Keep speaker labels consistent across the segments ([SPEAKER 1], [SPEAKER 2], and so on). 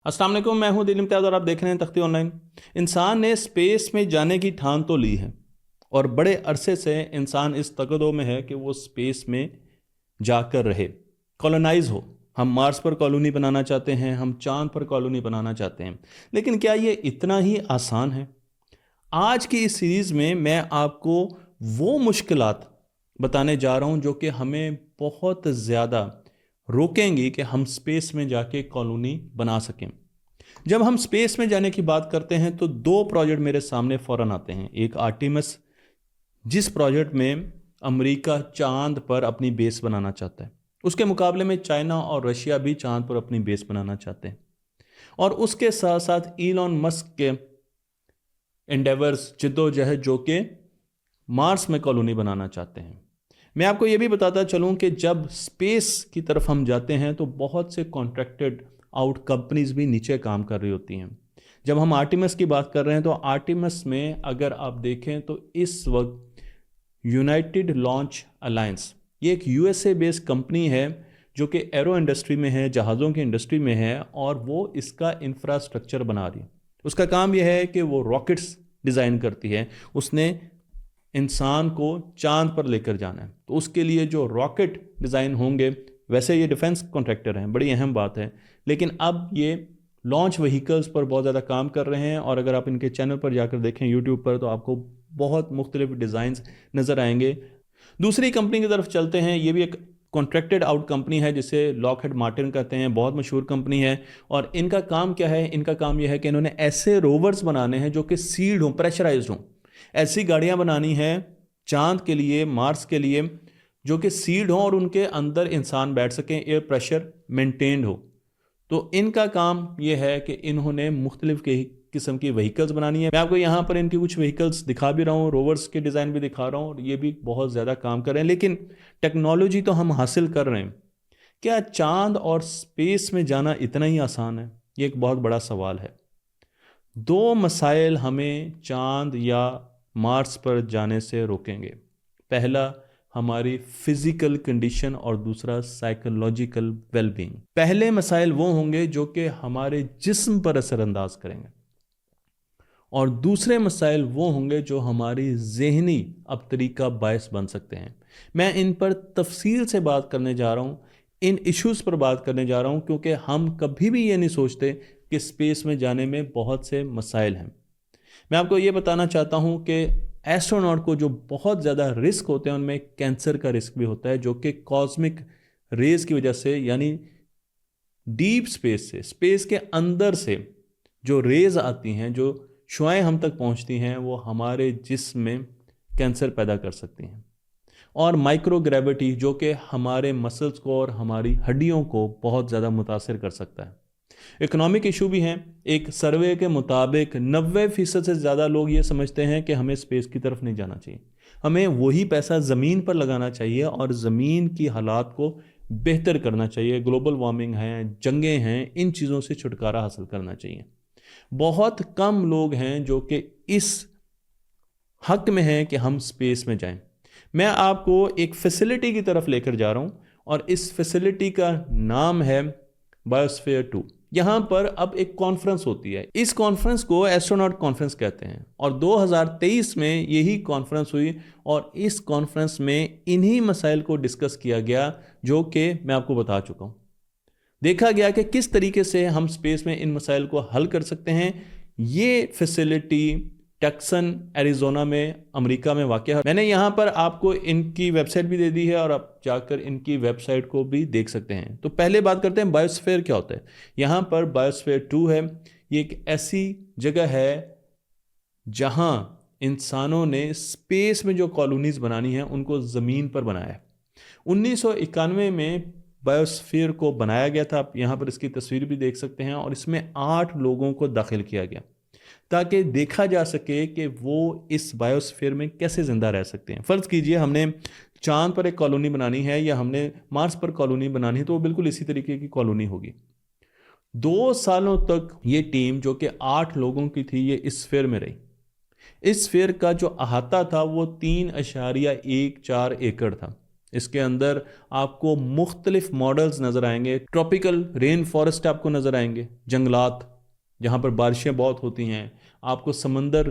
[SPEAKER 1] अस्सलाम वालेकुम, मैं हूं दिल इम्तियाज़ और आप देख रहे हैं तख्ती ऑनलाइन। इंसान ने स्पेस में जाने की ठान तो ली है और बड़े अरसे से इंसान इस तकदो में है कि वो स्पेस में जाकर रहे, कॉलोनाइज हो। हम मार्स पर कॉलोनी बनाना चाहते हैं, हम चांद पर कॉलोनी बनाना चाहते हैं, लेकिन क्या ये इतना ही आसान है? आज की इस सीरीज़ में मैं आपको वो मुश्किलात बताने जा रहा हूं जो कि हमें बहुत ज़्यादा रोकेंगी कि हम स्पेस में जाके कॉलोनी बना सकें। जब हम स्पेस में जाने की बात करते हैं तो दो प्रोजेक्ट मेरे सामने फौरन आते हैं। एक आर्टिमस, जिस प्रोजेक्ट में अमेरिका चांद पर अपनी बेस बनाना चाहता है, उसके मुकाबले में चाइना और रशिया भी चांद पर अपनी बेस बनाना चाहते हैं। और उसके साथ साथ इलॉन मस्क के एंडेवर्स, जिद्दोजहद, जो कि मार्स में कॉलोनी बनाना चाहते हैं। मैं आपको यह भी बताता चलूं कि जब स्पेस की तरफ हम जाते हैं तो बहुत से कॉन्ट्रैक्टेड आउट कंपनीज भी नीचे काम कर रही होती हैं। जब हम आर्टिमस की बात कर रहे हैं तो आर्टिमस में अगर आप देखें तो इस वक्त यूनाइटेड लॉन्च अलायंस, ये एक यूएसए बेस्ड कंपनी है जो कि एरो इंडस्ट्री में है, जहाज़ों की इंडस्ट्री में है, और वो इसका इंफ्रास्ट्रक्चर बना रही है। उसका काम यह है कि वो रॉकेट्स डिज़ाइन करती है। उसने इंसान को चांद पर लेकर जाना है, तो उसके लिए जो रॉकेट डिज़ाइन होंगे, वैसे ये डिफेंस कॉन्ट्रैक्टर हैं, बड़ी अहम बात है, लेकिन अब ये लॉन्च व्हीकल्स पर बहुत ज़्यादा काम कर रहे हैं। और अगर आप इनके चैनल पर जाकर देखें यूट्यूब पर तो आपको बहुत मुख्तलिफ डिज़ाइंस नज़र आएंगे। दूसरी कंपनी की तरफ चलते हैं। ये भी एक कॉन्ट्रैक्टेड आउट कंपनी है जिसे लॉकहेड मार्टिन कहते हैं, बहुत मशहूर कंपनी है। और इनका काम क्या है? इनका काम यह है कि इन्होंने ऐसे रोवर्स बनाने हैं जो कि सील्ड हों, प्रेशराइज्ड हों। ऐसी गाड़ियां बनानी है चांद के लिए, मार्स के लिए, जो कि सील्ड हों और उनके अंदर इंसान बैठ सकें, एयर प्रेशर मेंटेन्ड हो। तो इनका काम यह है कि इन्होंने मुख्तलिफ किस्म की व्हीकल्स बनानी है। मैं आपको यहाँ पर इनकी कुछ व्हीकल्स दिखा भी रहा हूँ, रोवर्स के डिज़ाइन भी दिखा रहा हूँ, और ये भी बहुत ज़्यादा काम कर रहे हैं। लेकिन टेक्नोलॉजी तो हम हासिल कर रहे हैं, क्या चांद और स्पेस में जाना इतना ही आसान है? ये एक बहुत बड़ा सवाल है। दो मसाइल हमें चांद या मार्स पर जाने से रोकेंगे। पहला, हमारी फिजिकल कंडीशन, और दूसरा साइकोलॉजिकल वेलबींग। पहले मसाइल वो होंगे जो कि हमारे जिस्म पर असरअंदाज करेंगे, और दूसरे मसाइल वो होंगे जो हमारी ज़हनी अब तरीका बायस बन सकते हैं। मैं इन पर तफसील से बात करने जा रहा हूँ, इन इश्यूज़ पर बात करने जा रहा हूँ, क्योंकि हम कभी भी ये नहीं सोचते कि स्पेस में जाने में बहुत से मसाइल हैं। मैं आपको ये बताना चाहता हूँ कि एस्ट्रोनॉट को जो बहुत ज़्यादा रिस्क होते हैं, उनमें कैंसर का रिस्क भी होता है, जो कि कॉस्मिक रेज की वजह से, यानी डीप स्पेस से, स्पेस के अंदर से जो रेज आती हैं, जो शुआएं हम तक पहुंचती हैं, वो हमारे जिस्म में कैंसर पैदा कर सकती हैं। और माइक्रोग्रेविटी, जो कि हमारे मसल्स को और हमारी हड्डियों को बहुत ज़्यादा मुतासर कर सकता है। इकोनॉमिक इशू भी हैं। एक सर्वे के मुताबिक 90% से ज़्यादा लोग ये समझते हैं कि हमें स्पेस की तरफ नहीं जाना चाहिए, हमें वही पैसा ज़मीन पर लगाना चाहिए और ज़मीन की हालात को बेहतर करना चाहिए। ग्लोबल वार्मिंग है, जंगें हैं, इन चीज़ों से छुटकारा हासिल करना चाहिए। बहुत कम लोग हैं जो कि इस हक में हैं कि हम स्पेस में जाएं। मैं आपको एक फैसिलिटी की तरफ लेकर जा रहा हूं, और इस फैसिलिटी का नाम है बायोस्फीयर 2। यहाँ पर अब एक कॉन्फ्रेंस होती है। इस कॉन्फ्रेंस को एस्ट्रोनॉट कॉन्फ्रेंस कहते हैं, और 2023 में यही कॉन्फ्रेंस हुई, और इस कॉन्फ्रेंस में इन्हीं मसाइल को डिस्कस किया गया जो कि मैं आपको बता चुका हूँ। देखा गया कि किस तरीके से हम स्पेस में इन मसाइल को हल कर सकते हैं। ये फैसिलिटी टक्सन, एरिजोना में, अमेरिका में वाक़ है। मैंने यहाँ पर आपको इनकी वेबसाइट भी दे दी है, और आप जाकर इनकी वेबसाइट को भी देख सकते हैं। तो पहले बात करते हैं बायोस्फीयर क्या होता है। यहाँ पर बायोस्फीयर 2 है। ये एक ऐसी जगह है जहाँ इंसानों ने स्पेस में जो कॉलोनीज बनानी है उनको ज़मीन पर बनाया है। 1991 में बायोस्फीयर को बनाया गया था। आप यहाँ पर इसकी तस्वीर भी देख सकते हैं, और इसमें 8 लोगों को दाखिल किया गया ताकि देखा जा सके कि वो इस बायोस्फीयर में कैसे ज़िंदा रह सकते हैं। फ़र्ज़ कीजिए हमने चांद पर एक कॉलोनी बनानी है, या हमने मार्स पर कॉलोनी बनानी है, तो वो बिल्कुल इसी तरीके की कॉलोनी होगी। 2 सालों तक ये टीम, जो कि 8 लोगों की थी, ये इस स्फीयर में रही। इस स्फीयर का जो अहाता था वो 3.14 एकड़ था। इसके अंदर आपको मुख्तलिफ मॉडल्स नज़र आएंगे। ट्रॉपिकल रेन फॉरेस्ट आपको नज़र आएंगे, जंगलात जहाँ पर बारिशें बहुत होती हैं। आपको समंदर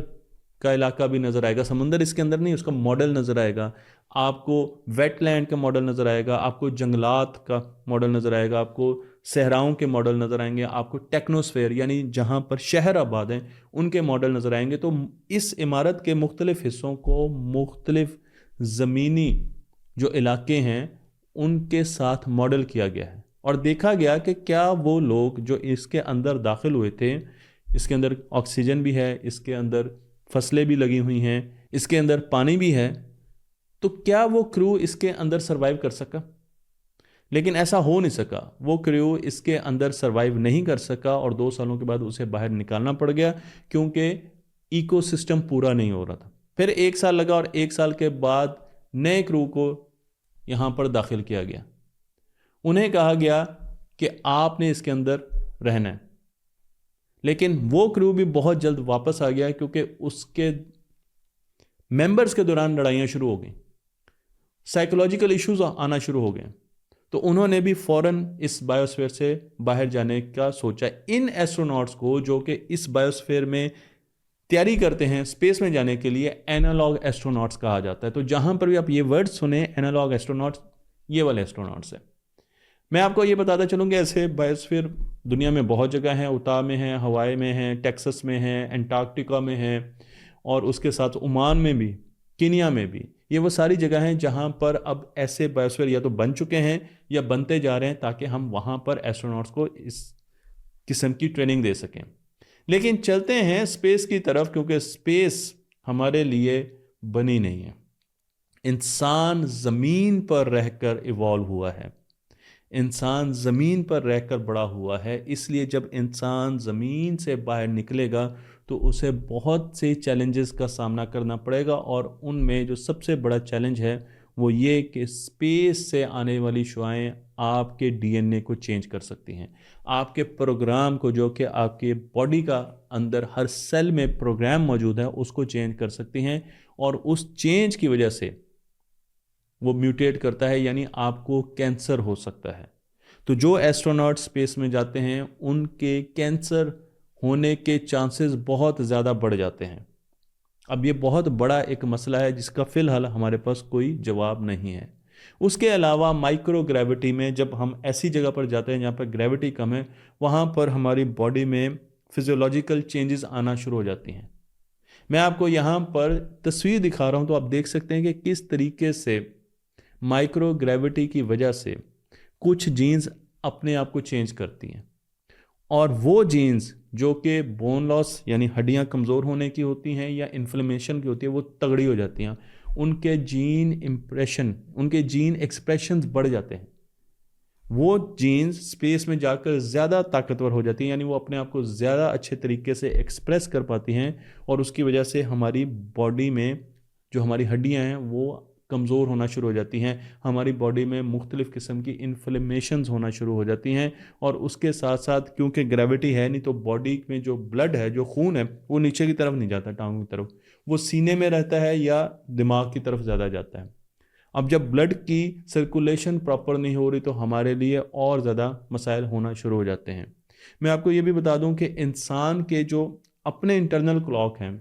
[SPEAKER 1] का इलाका भी नज़र आएगा, समंदर इसके अंदर नहीं, उसका मॉडल नज़र आएगा। आपको वेटलैंड का मॉडल नज़र आएगा, आपको जंगलात का मॉडल नज़र आएगा, आपको सहराओं के मॉडल नज़र आएंगे, आपको टेक्नोस्फेयर यानी जहाँ पर शहर आबाद हैं उनके मॉडल नज़र आएंगे। तो इस इमारत के मुख्तलिफ हिस्सों को मुख्तलिफ ज़मीनी जो इलाके हैं उनके साथ मॉडल किया गया है और देखा गया कि क्या वो लोग जो इसके अंदर दाखिल हुए थे, इसके अंदर ऑक्सीजन भी है, इसके अंदर फसलें भी लगी हुई हैं, इसके अंदर पानी भी है, तो क्या वो क्रू इसके अंदर सरवाइव कर सका? लेकिन ऐसा हो नहीं सका। वो क्रू इसके अंदर सरवाइव नहीं कर सका और 2 सालों के बाद उसे बाहर निकालना पड़ गया क्योंकि इकोसिस्टम पूरा नहीं हो रहा था। फिर 1 साल लगा और 1 साल के बाद नए क्रू को यहाँ पर दाखिल किया गया। उन्हें कहा गया कि आपने इसके अंदर रहना है, लेकिन वो क्रू भी बहुत जल्द वापस आ गया क्योंकि उसके मेंबर्स के दौरान लड़ाइयाँ शुरू हो गई, साइकोलॉजिकल इश्यूज आना शुरू हो गए। तो उन्होंने भी फौरन इस बायोस्फीयर से बाहर जाने का सोचा। इन एस्ट्रोनॉट्स को जो कि इस बायोस्फीयर में तैयारी करते हैं स्पेस में जाने के लिए, एनालॉग एस्ट्रोनॉट्स कहा जाता है। तो जहां पर भी आप ये वर्ड सुने एनालॉग एस्ट्रोनॉट्स, ये वाले एस्ट्रोनॉट्स हैं। मैं आपको ये बताता चलूँ कि ऐसे बायोस्फीयर दुनिया में बहुत जगह हैं। उता में है, हवाई में है, टेक्सास में है, एंटार्क्टिका में है और उसके साथ ओमान में भी, कीनिया में भी। ये वो सारी जगह हैं जहाँ पर अब ऐसे बायोस्फीयर या तो बन चुके हैं या बनते जा रहे हैं ताकि हम वहाँ पर एस्ट्रोनॉट्स को इस किस्म की ट्रेनिंग दे सकें। लेकिन चलते हैं स्पेस की तरफ, क्योंकि स्पेस हमारे लिए बनी नहीं है। इंसान ज़मीन पर रहकर इवॉल्व हुआ है, इंसान ज़मीन पर रहकर बड़ा हुआ है। इसलिए जब इंसान ज़मीन से बाहर निकलेगा तो उसे बहुत से चैलेंजेस का सामना करना पड़ेगा और उनमें जो सबसे बड़ा चैलेंज है वो ये कि स्पेस से आने वाली शुआएं आपके डीएनए को चेंज कर सकती हैं, आपके प्रोग्राम को, जो कि आपके बॉडी का अंदर हर सेल में प्रोग्राम मौजूद है, उसको चेंज कर सकती हैं और उस चेंज की वजह से वो म्यूटेट करता है, यानी आपको कैंसर हो सकता है। तो जो एस्ट्रोनॉट स्पेस में जाते हैं उनके कैंसर होने के चांसेस बहुत ज़्यादा बढ़ जाते हैं। अब ये बहुत बड़ा एक मसला है जिसका फ़िलहाल हमारे पास कोई जवाब नहीं है। उसके अलावा माइक्रो ग्रेविटी में जब हम ऐसी जगह पर जाते हैं जहाँ पर ग्रेविटी कम है, वहाँ पर हमारी बॉडी में फिजियोलॉजिकल चेंजेस आना शुरू हो जाती हैं। मैं आपको यहाँ पर तस्वीर दिखा रहा हूँ तो आप देख सकते हैं कि किस तरीके से माइक्रो ग्रेविटी की वजह से कुछ जीन्स अपने आप को चेंज करती हैं और वो जीन्स जो कि बोन लॉस यानी हड्डियां कमज़ोर होने की होती हैं या इन्फ्लेमेशन की होती है वो तगड़ी हो जाती हैं। उनके उनके जीन एक्सप्रेशंस बढ़ जाते हैं। वो जीन्स स्पेस में जाकर ज़्यादा ताकतवर हो जाती हैं, यानी वो अपने आप को ज़्यादा अच्छे तरीके से एक्सप्रेस कर पाती हैं और उसकी वजह से हमारी बॉडी में जो हमारी हड्डियाँ हैं वो कमज़ोर होना शुरू हो जाती हैं। हमारी बॉडी में मुख्तलिफ़ किस्म की इन्फ्लेमेशंस होना शुरू हो जाती हैं और उसके साथ साथ क्योंकि ग्रेविटी है नहीं तो बॉडी में जो ब्लड है, जो खून है, वो नीचे की तरफ नहीं जाता, टांगों की तरफ, वो सीने में रहता है या दिमाग की तरफ ज़्यादा जाता है। अब जब ब्लड की सर्कुलेशन प्रॉपर नहीं हो रही तो हमारे लिए और ज़्यादा मसाइल होना शुरू हो जाते हैं। मैं आपको ये भी बता दूं कि इंसान के जो अपने इंटरनल क्लॉक हैं,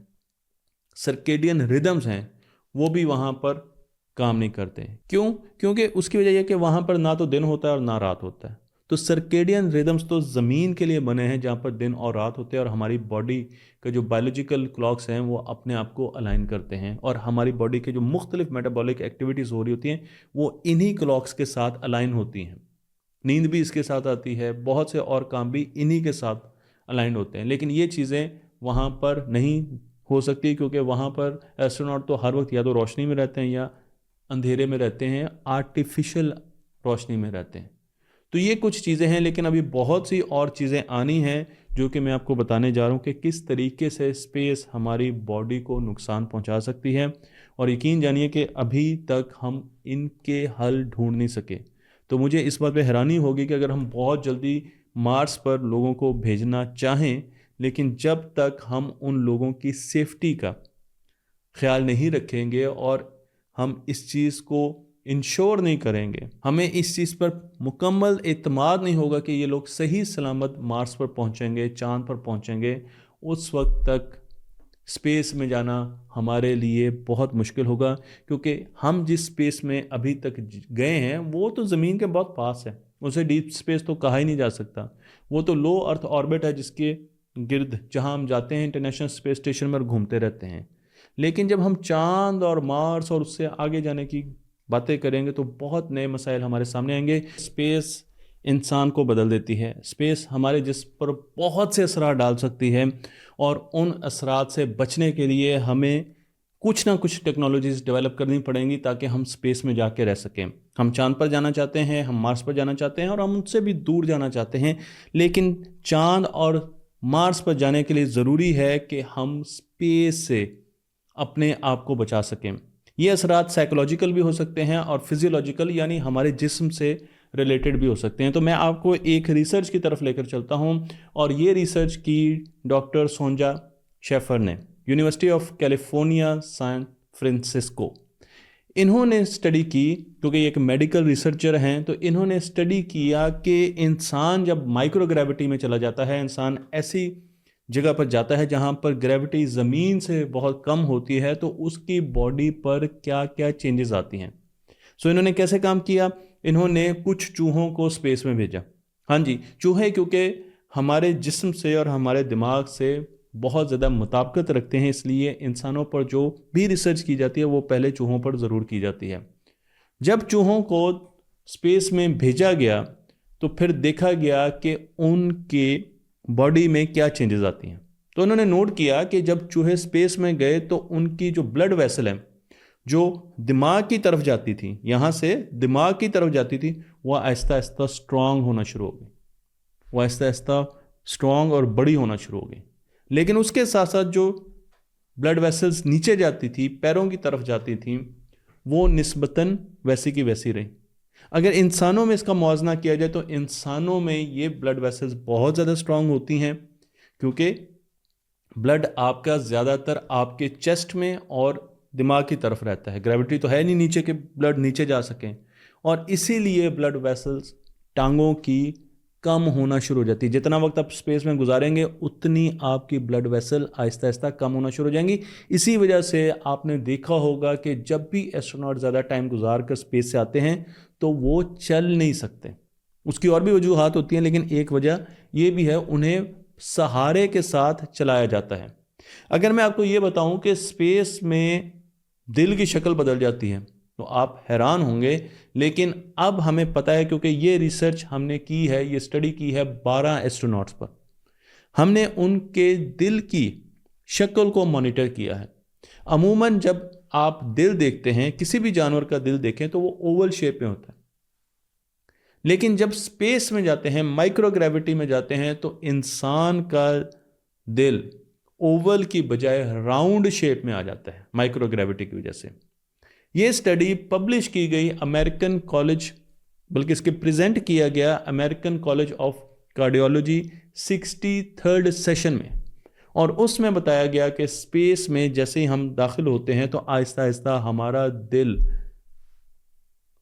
[SPEAKER 1] सर्केडियन रिदम्स हैं, वो भी वहाँ पर काम नहीं करते। क्यों? क्योंकि उसकी वजह यह कि वहाँ पर ना तो दिन होता है और ना रात होता है। तो सर्केडियन रिदम्स तो ज़मीन के लिए बने हैं जहाँ पर दिन और रात होते हैं और हमारी बॉडी के जो बायोलॉजिकल क्लॉक्स हैं वो अपने आप को अलाइन करते हैं और हमारी बॉडी के जो मुख्तलिफ मेटाबॉलिक एक्टिविटीज़ हो रही होती हैं वो इन्हीं क्लॉक्स के साथ अलाइन होती हैं। नींद भी इसके साथ आती है, बहुत से और काम भी इन्हीं के साथ अलाइन होते हैं। लेकिन ये चीज़ें वहाँ पर नहीं हो सकती क्योंकि वहाँ पर एस्ट्रोनॉट तो हर वक्त या तो रोशनी में रहते हैं या अंधेरे में रहते हैं, आर्टिफिशियल रोशनी में रहते हैं। तो ये कुछ चीज़ें हैं, लेकिन अभी बहुत सी और चीज़ें आनी हैं जो कि मैं आपको बताने जा रहा हूँ कि किस तरीके से स्पेस हमारी बॉडी को नुकसान पहुँचा सकती है। और यकीन जानिए कि अभी तक हम इनके हल ढूंढ नहीं सके। तो मुझे इस बात पे हैरानी होगी कि अगर हम बहुत जल्दी मार्स पर लोगों को भेजना चाहें, लेकिन जब तक हम उन लोगों की सेफ्टी का ख्याल नहीं रखेंगे और हम इस चीज़ को इंश्योर नहीं करेंगे, हमें इस चीज़ पर मुकम्मल एतमाद नहीं होगा कि ये लोग सही सलामत मार्स पर पहुंचेंगे, चांद पर पहुंचेंगे, उस वक्त तक स्पेस में जाना हमारे लिए बहुत मुश्किल होगा। क्योंकि हम जिस स्पेस में अभी तक गए हैं वो तो ज़मीन के बहुत पास है, उसे डीप स्पेस तो कहा ही नहीं जा सकता। वो तो लो अर्थ ऑर्बिट है जिसके गिर्द जहां हम जाते हैं इंटरनेशनल स्पेस स्टेशन पर घूमते रहते हैं। लेकिन जब हम चांद और मार्स और उससे आगे जाने की बातें करेंगे तो बहुत नए मसाइल हमारे सामने आएंगे। स्पेस इंसान को बदल देती है, स्पेस हमारे जिस्म पर बहुत से असरात डाल सकती है, और उन असरात से बचने के लिए हमें कुछ ना कुछ टेक्नोलॉजीज डेवलप करनी पड़ेंगी ताकि हम स्पेस में जाके रह सकें। हम चांद पर जाना चाहते हैं, हम मार्स पर जाना चाहते हैं, और हम उनसे भी दूर जाना चाहते हैं। लेकिन चांद और मार्स पर जाने के लिए ज़रूरी है कि हम स्पेस से अपने आप को बचा सकें। ये असरात साइकोलॉजिकल भी हो सकते हैं और फिजियोलॉजिकल यानी हमारे जिस्म से रिलेटेड भी हो सकते हैं। तो मैं आपको एक रिसर्च की तरफ लेकर चलता हूं, और ये रिसर्च की डॉक्टर सोंजा शेफर ने, university of California San Francisco. इन्होंने स्टडी की, क्योंकि ये एक मेडिकल रिसर्चर हैं, तो इन्होंने स्टडी किया कि इंसान जब माइक्रोग्रेविटी में चला जाता है, इंसान ऐसी जगह पर जाता है जहां पर ग्रेविटी ज़मीन से बहुत कम होती है, तो उसकी बॉडी पर क्या क्या चेंजेस आती हैं। सो इन्होंने कैसे काम किया, इन्होंने कुछ चूहों को स्पेस में भेजा। हाँ जी, चूहे क्योंकि हमारे जिस्म से और हमारे दिमाग से बहुत ज़्यादा मुताबिकत रखते हैं, इसलिए इंसानों पर जो भी रिसर्च की जाती है वो पहले चूहों पर ज़रूर की जाती है। जब चूहों को स्पेस में भेजा गया तो फिर देखा गया कि उनके बॉडी में क्या चेंजेस आती हैं। तो उन्होंने नोट किया कि जब चूहे स्पेस में गए तो उनकी जो ब्लड वेसल है जो दिमाग की तरफ जाती थी, यहाँ से दिमाग की तरफ जाती थी, वह आहिस्ता आहिस्ता स्ट्रांग होना शुरू हो गई, वह आहिस्ता आहिस्ता स्ट्रांग और बड़ी होना शुरू हो गई। लेकिन उसके साथ साथ जो ब्लड वेसल्स नीचे जाती थी, पैरों की तरफ जाती थी, वो निस्बतन वैसी की वैसी रही। अगर इंसानों में इसका मुआवजा किया जाए तो इंसानों में ये ब्लड वेसल्स बहुत ज़्यादा स्ट्रांग होती हैं, क्योंकि ब्लड आपका ज़्यादातर आपके चेस्ट में और दिमाग की तरफ रहता है। ग्रेविटी तो है नहीं नीचे के ब्लड नीचे जा सकें, और इसीलिए ब्लड वेसल्स टांगों की कम होना शुरू हो जाती है। जितना वक्त आप स्पेस में गुजारेंगे उतनी आपकी ब्लड वेसल आहिस्ता आहिस्ता कम होना शुरू हो जाएंगी। इसी वजह से आपने देखा होगा कि जब भी एस्ट्रोनॉट ज़्यादा टाइम गुजार कर स्पेस से आते हैं तो वो चल नहीं सकते। उसकी और भी वजूहात होती हैं, लेकिन एक वजह ये भी है, उन्हें सहारे के साथ चलाया जाता है। अगर मैं आपको ये बताऊं कि स्पेस में दिल की शक्ल बदल जाती है तो आप हैरान होंगे, लेकिन अब हमें पता है, क्योंकि ये रिसर्च हमने की है, ये स्टडी की है 12 एस्ट्रोनॉट्स पर। हमने उनके दिल की शक्ल को मॉनिटर किया है। अमूमन जब आप दिल देखते हैं, किसी भी जानवर का दिल देखें, तो वो ओवल शेप में होता है। लेकिन जब स्पेस में जाते हैं, माइक्रोग्रेविटी में जाते हैं, तो इंसान का दिल ओवल की बजाय राउंड शेप में आ जाता है माइक्रोग्रेविटी की वजह से। ये स्टडी पब्लिश की गई अमेरिकन कॉलेज, बल्कि इसके प्रेजेंट किया गया American college of cardiology 63rd session में, और उसमें बताया गया कि स्पेस में जैसे ही हम दाखिल होते हैं तो आहिस्ता आहिस्ता हमारा दिल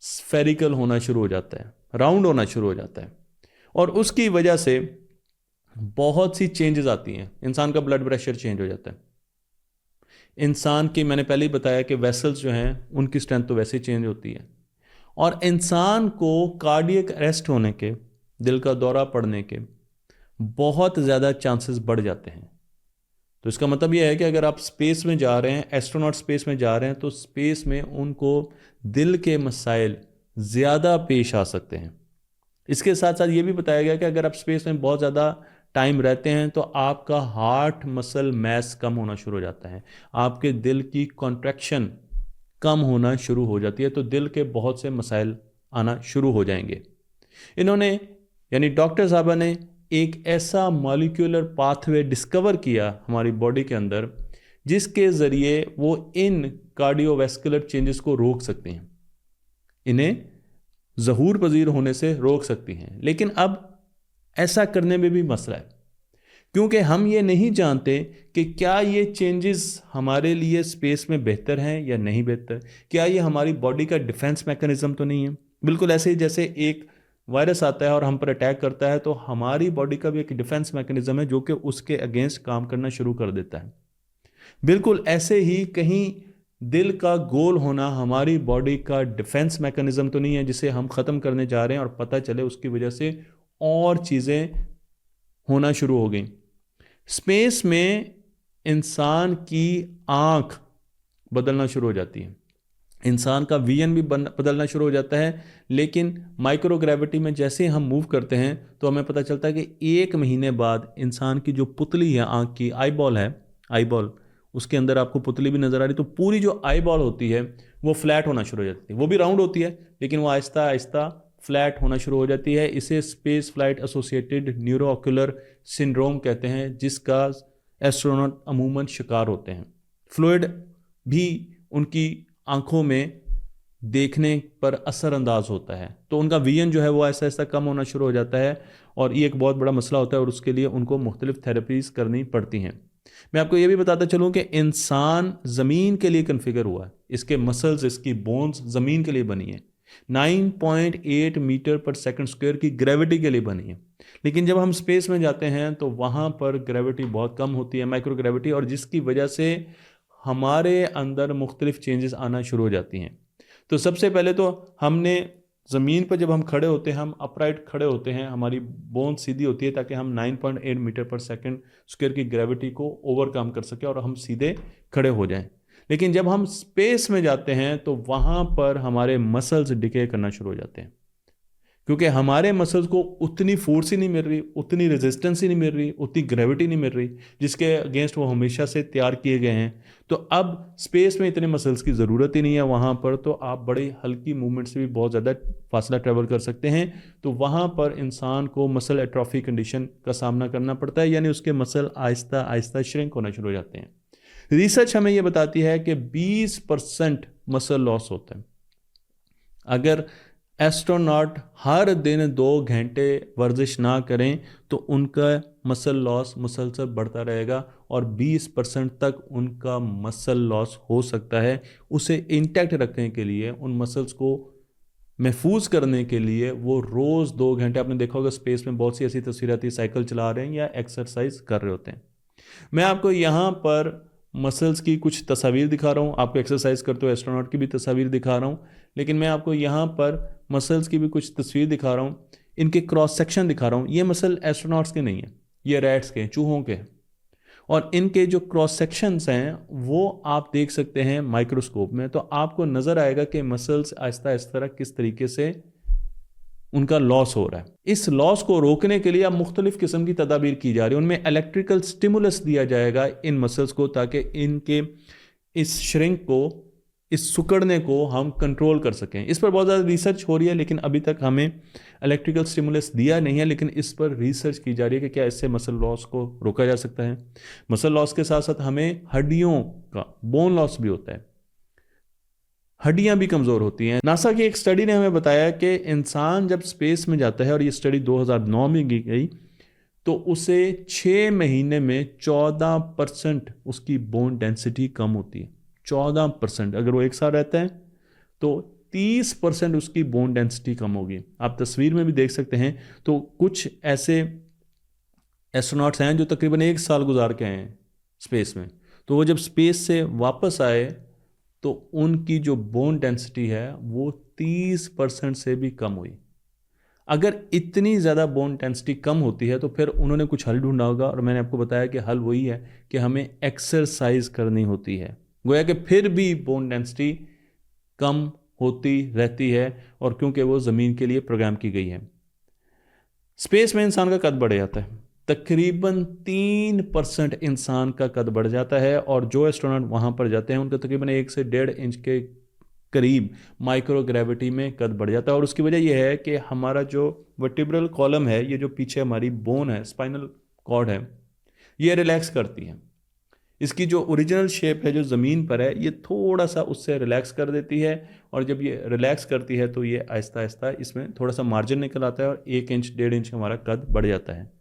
[SPEAKER 1] स्फेरिकल होना शुरू हो जाता है, राउंड होना शुरू हो जाता है, और उसकी वजह से बहुत सी चेंजेस आती हैं। इंसान का ब्लड प्रेशर चेंज हो जाता है, इंसान की, मैंने पहले ही बताया कि वेसल्स जो हैं उनकी स्ट्रेंथ तो वैसे ही चेंज होती है, और इंसान को कार्डियक अरेस्ट होने के, दिल का दौरा पड़ने के बहुत ज़्यादा चांसेस बढ़ जाते हैं। तो इसका मतलब यह है कि अगर आप स्पेस में जा रहे हैं, एस्ट्रोनॉट स्पेस में जा रहे हैं, तो स्पेस में उनको दिल के मसाइल ज़्यादा पेश आ सकते हैं। इसके साथ साथ ये भी बताया गया कि अगर आप स्पेस में बहुत ज़्यादा टाइम रहते हैं तो आपका हार्ट मसल मैस कम होना शुरू हो जाता है, आपके दिल की कॉन्ट्रैक्शन कम होना शुरू हो जाती है, तो दिल के बहुत से मसाइल आना शुरू हो जाएंगे। इन्होंने यानी डॉक्टर साहबा ने एक ऐसा मॉलिक्यूलर पाथवे डिस्कवर किया हमारी बॉडी के अंदर जिसके ज़रिए वो इन कार्डियोवैस्कुलर चेंजेस को रोक सकते हैं, इन्हें ज़हूर पजीर होने से रोक सकती हैं। लेकिन अब ऐसा करने में भी मसला है, क्योंकि हम ये नहीं जानते कि क्या ये चेंजेस हमारे लिए स्पेस में बेहतर हैं या नहीं बेहतर, क्या ये हमारी बॉडी का डिफेंस मैकेनिज्म तो नहीं है। बिल्कुल ऐसे ही जैसे एक वायरस आता है और हम पर अटैक करता है, तो हमारी बॉडी का भी एक डिफेंस मैकेनिज्म है जो कि उसके अगेंस्ट काम करना शुरू कर देता है। बिल्कुल ऐसे ही कहीं दिल का गोल होना हमारी बॉडी का डिफेंस मैकेनिज्म तो नहीं है जिसे हम ख़त्म करने जा रहे हैं और पता चले उसकी वजह से और चीज़ें होना शुरू हो गई। स्पेस में इंसान की आंख बदलना शुरू हो जाती है, इंसान का विजन भी बदलना शुरू हो जाता है। लेकिन माइक्रोग्रेविटी में जैसे हम मूव करते हैं तो हमें पता चलता है कि 1 महीने बाद इंसान की जो पुतली है, आंख की आईबॉल है, आईबॉल, उसके अंदर आपको पुतली भी नजर आ रही, तो पूरी जो आईबॉल होती है वो फ्लैट होना शुरू हो जाती है। वो भी राउंड होती है लेकिन वो आहिस्ता आहिस्ता फ्लैट होना शुरू हो जाती है। इसे space flight associated neuro ocular syndrome कहते हैं, जिसका एस्ट्रोनॉट अमूमन शिकार होते हैं। फ्लूइड भी उनकी आंखों में देखने पर असरअंदाज होता है, तो उनका विजन जो है वो ऐसा ऐसा कम होना शुरू हो जाता है और ये एक बहुत बड़ा मसला होता है और उसके लिए उनको मुख्तलिफ थेरेपीज करनी पड़ती हैं। मैं आपको ये भी बताता चलूँ कि इंसान ज़मीन के लिए कन्फिगर हुआ है, इसके मसल्स, इसकी बोन्स ज़मीन के लिए बनी है। 9.8 मीटर पर सेकंड स्क्वायर की ग्रेविटी के लिए बनी है। लेकिन जब हम स्पेस में जाते हैं तो वहाँ पर ग्रेविटी बहुत कम होती है, माइक्रो ग्रेविटी, और जिसकी वजह से हमारे अंदर मुख्तलिफ चेंजेस आना शुरू हो जाती हैं। तो सबसे पहले तो हमने ज़मीन पर जब हम खड़े होते हैं, हम अपराइट खड़े होते हैं, हमारी बोन सीधी होती है ताकि हम 9.8 मीटर पर सेकंड स्क्वायर की ग्रेविटी को ओवरकम कर सकें और हम सीधे खड़े हो जाएं। लेकिन जब हम स्पेस में जाते हैं तो वहाँ पर हमारे मसल्स डिके करना शुरू हो जाते हैं, क्योंकि हमारे मसल्स को उतनी फोर्स ही नहीं मिल रही, उतनी रेजिस्टेंस ही नहीं मिल रही, उतनी ग्रेविटी नहीं मिल रही जिसके अगेंस्ट वो हमेशा से तैयार किए गए हैं। तो अब स्पेस में इतने मसल्स की ज़रूरत ही नहीं है वहाँ पर, तो आप बड़ी हल्की मूवमेंट से भी बहुत ज़्यादा फासला ट्रेवल कर सकते हैं। तो वहाँ पर इंसान को मसल एट्रोफी कंडीशन का सामना करना पड़ता है, यानी उसके मसल आहिस्ता आहिस्ता श्रिंक होना शुरू हो जाते हैं। रिसर्च हमें यह बताती है कि 20% मसल लॉस होता है। अगर एस्ट्रोनॉट हर दिन 2 घंटे वर्जिश ना करें तो उनका मसल लॉस मुसलसल बढ़ता रहेगा और 20% तक उनका मसल लॉस हो सकता है। उसे इंटैक्ट रखने के लिए, उन मसल्स को महफूज करने के लिए वो रोज़ 2 घंटे, आपने देखा होगा स्पेस में बहुत सी ऐसी तस्वीरें आती है, साइकिल चला रहे हैं या एक्सरसाइज कर रहे होते हैं। मैं आपको यहाँ पर मसल्स की कुछ तस्वीर दिखा रहा हूँ, आपको एक्सरसाइज करते हुए एस्ट्रोनॉट की भी तस्वीर दिखा रहा हूँ, लेकिन मैं आपको यहाँ पर मसल्स की भी कुछ तस्वीर दिखा रहा हूँ, इनके क्रॉस सेक्शन दिखा रहा हूँ। ये मसल एस्ट्रोनॉट्स के नहीं है, ये रैट्स के, चूहों के, और इनके जो क्रॉस सेक्शंस हैं वो आप देख सकते हैं माइक्रोस्कोप में, तो आपको नज़र आएगा कि मसल्स आहिस्ता आहिस्ता किस तरीके से उनका लॉस हो रहा है। इस लॉस को रोकने के लिए अब मुख्तलिफ किस्म की तदाबीर की जा रही है। उनमें इलेक्ट्रिकल स्टिमुलस दिया जाएगा इन मसल्स को, ताकि इनके इस श्रिंक को, इस सुकड़ने को हम कंट्रोल कर सकें। इस पर बहुत ज़्यादा रिसर्च हो रही है, लेकिन अभी तक हमें इलेक्ट्रिकल स्टिमुलस दिया नहीं है, लेकिन इस पर रिसर्च की जा रही है कि क्या इससे मसल लॉस को रोका जा सकता है। मसल लॉस के साथ साथ हमें हड्डियों का बोन लॉस भी होता है, हड्डियां भी कमज़ोर होती हैं। नासा की एक स्टडी ने हमें बताया कि इंसान जब स्पेस में जाता है, और ये स्टडी 2009 में की गई, तो उसे 6 महीने में 14% उसकी बोन डेंसिटी कम होती है। 14%। अगर वो 1 साल रहता है तो 30% उसकी बोन डेंसिटी कम होगी। आप तस्वीर में भी देख सकते हैं। तो कुछ ऐसे एस्ट्रोनॉट्स हैं जो तकरीबन 1 साल गुजार के आए हैं स्पेस में, तो वो जब स्पेस से वापस आए तो उनकी जो बोन डेंसिटी है वो 30% से भी कम हुई। अगर इतनी ज़्यादा बोन डेंसिटी कम होती है तो फिर उन्होंने कुछ हल ढूंढा होगा, और मैंने आपको बताया कि हल वही है कि हमें एक्सरसाइज करनी होती है। गोया कि फिर भी बोन डेंसिटी कम होती रहती है, और क्योंकि वो ज़मीन के लिए प्रोग्राम की गई है। स्पेस में इंसान का कद बढ़ जाता है, तकरीबन 3% इंसान का कद बढ़ जाता है, और जो एस्ट्रोनॉट वहाँ पर जाते हैं उनका तकरीबन 1 से 1.5 इंच के करीब माइक्रो ग्रेविटी में कद बढ़ जाता है। और उसकी वजह यह है कि हमारा जो वर्टिब्रल कॉलम है, ये जो पीछे हमारी बोन है, स्पाइनल कॉर्ड है, ये रिलैक्स करती है। इसकी जो ओरिजिनल शेप है जो ज़मीन पर है, ये थोड़ा सा उससे रिलैक्स कर देती है, और जब ये रिलैक्स करती है तो ये आहिस्ता आहिस्ता इसमें थोड़ा सा मार्जिन निकल आता है और 1 इंच 1.5 इंच हमारा कद बढ़ जाता है।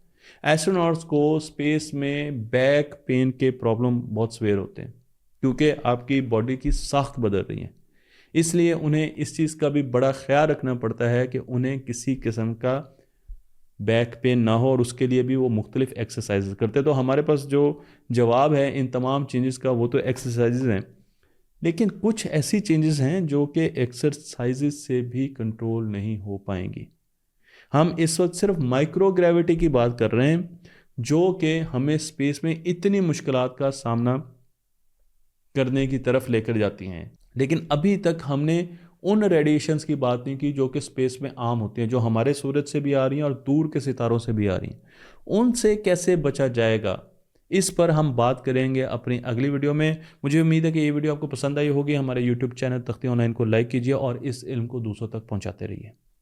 [SPEAKER 1] एस्ट्रोनॉट्स को स्पेस में बैक पेन के प्रॉब्लम बहुत सीवियर होते हैं क्योंकि आपकी बॉडी की साख्त बदल रही है, इसलिए उन्हें इस चीज़ का भी बड़ा ख्याल रखना पड़ता है कि उन्हें किसी किस्म का बैक पेन ना हो, और उसके लिए भी वो मुख्तलिफ एक्सरसाइज करते हैं। तो हमारे पास जो जवाब है इन तमाम चेंजेस का वो तो एक्सरसाइज हैं, लेकिन कुछ ऐसी चेंजेस हैं जो कि एक्सरसाइज से भी कंट्रोल नहीं हो पाएंगी। हम इस वक्त सिर्फ माइक्रो ग्रेविटी की बात कर रहे हैं जो कि हमें स्पेस में इतनी मुश्किलात का सामना करने की तरफ लेकर जाती हैं, लेकिन अभी तक हमने उन रेडिएशंस की बात नहीं की जो कि स्पेस में आम होती हैं, जो हमारे सूरज से भी आ रही हैं और दूर के सितारों से भी आ रही हैं। उनसे कैसे बचा जाएगा, इस पर हम बात करेंगे अपनी अगली वीडियो में। मुझे उम्मीद है कि ये वीडियो आपको पसंद आई होगी। हमारे यूट्यूब चैनल तख्ती ऑनलाइन को लाइक कीजिए और इस इल्म को दूसरों तक पहुंचाते रहिए।